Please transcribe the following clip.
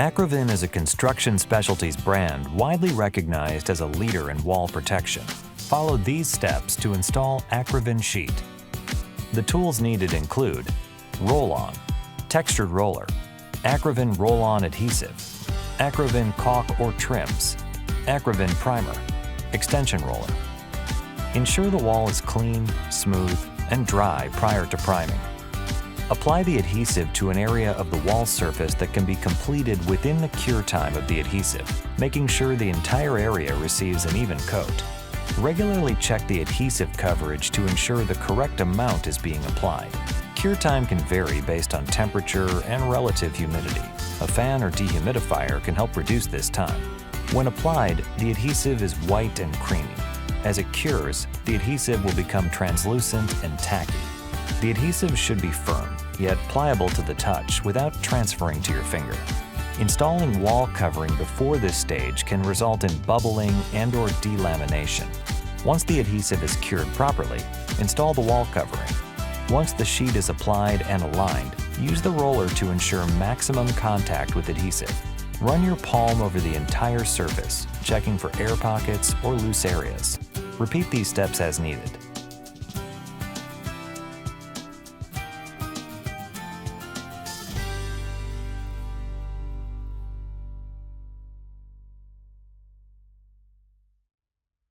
Acrovyn is a construction specialties brand widely recognized as a leader in wall protection. Follow these steps to install Acrovyn sheet. The tools needed include roll-on, textured roller, Acrovyn roll-on adhesive, Acrovyn caulk or trims, Acrovyn primer, extension roller. Ensure the wall is clean, smooth, and dry prior to priming. Apply the adhesive to an area of the wall surface that can be completed within the cure time of the adhesive, making sure the entire area receives an even coat. Regularly check the adhesive coverage to ensure the correct amount is being applied. Cure time can vary based on temperature and relative humidity. A fan or dehumidifier can help reduce this time. When applied, the adhesive is white and creamy. As it cures, the adhesive will become translucent and tacky. The adhesive should be firm, yet pliable to the touch without transferring to your finger. Installing wall covering before this stage can result in bubbling and/or delamination. Once the adhesive is cured properly, install the wall covering. Once the sheet is applied and aligned, use the roller to ensure maximum contact with adhesive. Run your palm over the entire surface, checking for air pockets or loose areas. Repeat these steps as needed.